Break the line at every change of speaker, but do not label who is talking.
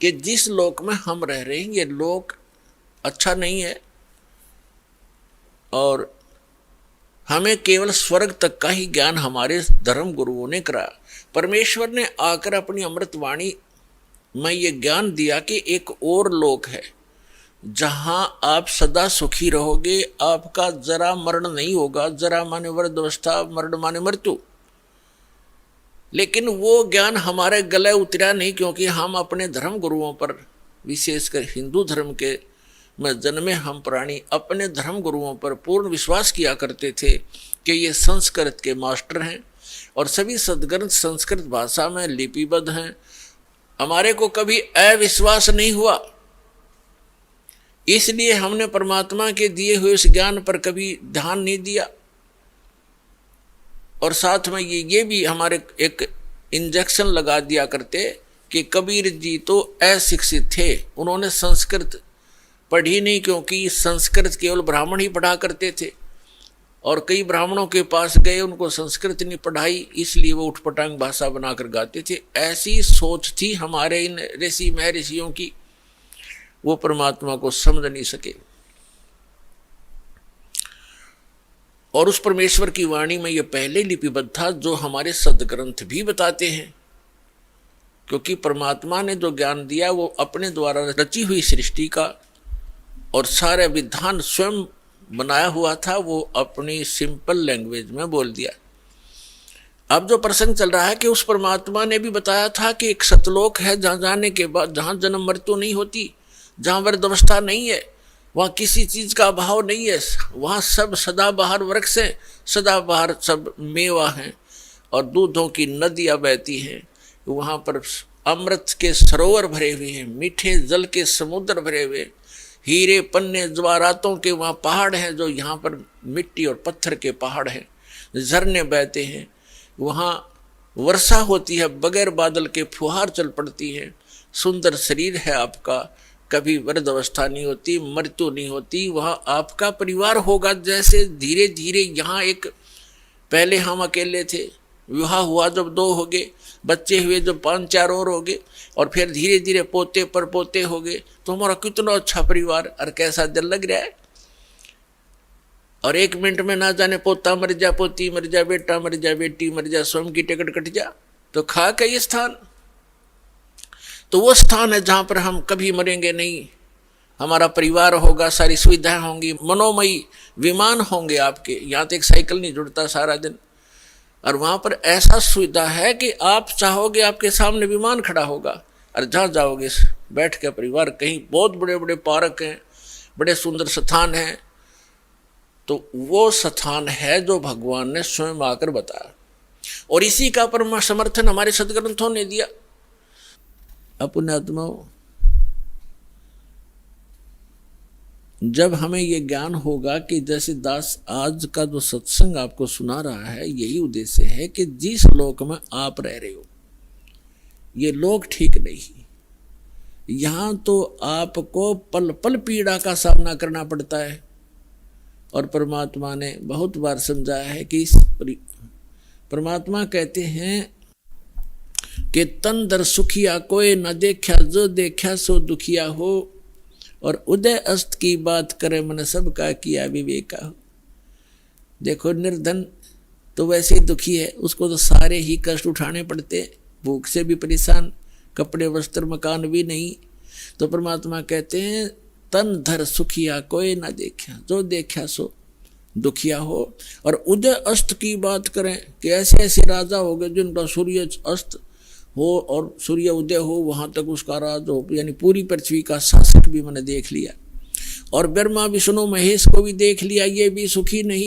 कि जिस लोक में हम रह रहे हैं ये लोक अच्छा नहीं है और हमें केवल स्वर्ग तक का ही ज्ञान हमारे धर्म गुरुओं ने करा। परमेश्वर ने आकर अपनी अमृतवाणी में ये ज्ञान दिया कि एक और लोक है जहां आप सदा सुखी रहोगे, आपका जरा मरण नहीं होगा। जरा माने वृद्धावस्था, मरण माने मृत्यु। लेकिन वो ज्ञान हमारे गले उतरा नहीं, क्योंकि हम अपने धर्म गुरुओं पर, विशेषकर हिंदू धर्म के में जन्मे हम प्राणी, अपने धर्म गुरुओं पर पूर्ण विश्वास किया करते थे कि ये संस्कृत के मास्टर हैं और सभी सदग्रंथ संस्कृत भाषा में लिपिबद्ध हैं। हमारे को कभी अविश्वास नहीं हुआ, इसलिए हमने परमात्मा के दिए हुए इस ज्ञान पर कभी ध्यान नहीं दिया। और साथ में ये भी हमारे एक इंजेक्शन लगा दिया करते कि कबीर जी तो अशिक्षित थे, उन्होंने संस्कृत पढ़ी नहीं, क्योंकि संस्कृत केवल ब्राह्मण ही पढ़ा करते थे और कई ब्राह्मणों के पास गए, उनको संस्कृत नहीं पढ़ाई, इसलिए वो उठपटांग भाषा बनाकर गाते थे। ऐसी सोच थी हमारे इन ऋषि महर्षियों की, वो परमात्मा को समझ नहीं सके। और उस परमेश्वर की वाणी में ये पहले लिपिबद्ध था, जो हमारे सदग्रंथ भी बताते हैं, क्योंकि परमात्मा ने जो ज्ञान दिया वो अपने द्वारा रची हुई सृष्टि का और सारे विधान स्वयं बनाया हुआ था, वो अपनी सिंपल लैंग्वेज में बोल दिया। अब जो प्रसंग चल रहा है कि उस परमात्मा ने भी बताया था कि एक सतलोक है जहाँ जाने के बाद, जहाँ जन्म मृत्यु नहीं होती, जहाँ वृद्धावस्था नहीं है, वहाँ किसी चीज का अभाव नहीं है, वहाँ सब सदाबहार वृक्ष है, सदाबहार सब मेवा हैं और दूधों की नदियाँ बहती हैं। वहाँ पर अमृत के सरोवर भरे हुए हैं, मीठे जल के समुद्र भरे हुए, हीरे पन्ने जवाहरातों के वहाँ पहाड़ हैं, जो यहाँ पर मिट्टी और पत्थर के पहाड़ हैं, झरने बहते हैं, वहाँ वर्षा होती है, बगैर बादल के फुहार चल पड़ती है, सुंदर शरीर है आपका, कभी वृद्धावस्था नहीं होती, मृत्यु नहीं होती, वहाँ आपका परिवार होगा। जैसे धीरे धीरे यहाँ एक, पहले हम अकेले थे, विवाह हुआ जब 2 हो गए, बच्चे हुए जब 5-4 और हो गए, और फिर धीरे धीरे पोते पर पोते हो गए, तो हमारा कितना अच्छा परिवार और कैसा दिल लग रहा है। और 1 मिनट में ना जाने पोता मर जा, पोती मर जा, बेटा मर जा, बेटी मर जा, स्वयं की टिकट कट जा, तो खा का ये स्थान, तो वो स्थान है जहाँ पर हम कभी मरेंगे नहीं। हमारा परिवार होगा, सारी सुविधाएं होंगी, मनोमयी विमान होंगे आपके, यहाँ तो एक साइकिल नहीं जुड़ता सारा दिन, और वहाँ पर ऐसा सुविधा है कि आप चाहोगे आपके सामने विमान खड़ा होगा, और जहाँ जाओगे बैठ के परिवार, कहीं बहुत बड़े बड़े पार्क हैं, बड़े सुंदर स्थान हैं, तो वो स्थान है जो भगवान ने स्वयं आकर बताया। और इसी का परम समर्थन हमारे सदग्रंथों ने दिया। अपने आत्माओं, जब हमें ये ज्ञान होगा कि जैसे दास आज का जो सत्संग आपको सुना रहा है, यही उद्देश्य है कि जिस लोक में आप रह रहे हो ये लोक ठीक नहीं, यहाँ तो आपको पल पल पीड़ा का सामना करना पड़ता है। और परमात्मा ने बहुत बार समझाया है कि परमात्मा कहते हैं कि तन दर सुखिया कोई न देखा, जो देखा सो दुखिया हो, और उदय अस्त की बात करे मन सबका किया विवेका हो। देखो निर्धन तो वैसे ही दुखी है, उसको तो सारे ही कष्ट उठाने पड़ते, भूख से भी परेशान, कपड़े वस्त्र मकान भी नहीं। तो परमात्मा कहते हैं तन धर सुखिया कोई ना देखा, जो देखा सो दुखिया हो। और उदय अस्त की बात करें कि ऐसे ऐसे राजा हो गए जिनका सूर्य अस्त हो और सूर्य उदय हो, वहाँ तक उसका राज हो, यानी पूरी पृथ्वी का शासक भी मैंने देख लिया। और ब्रह्मा विष्णु महेश को भी देख लिया, ये भी सुखी नहीं।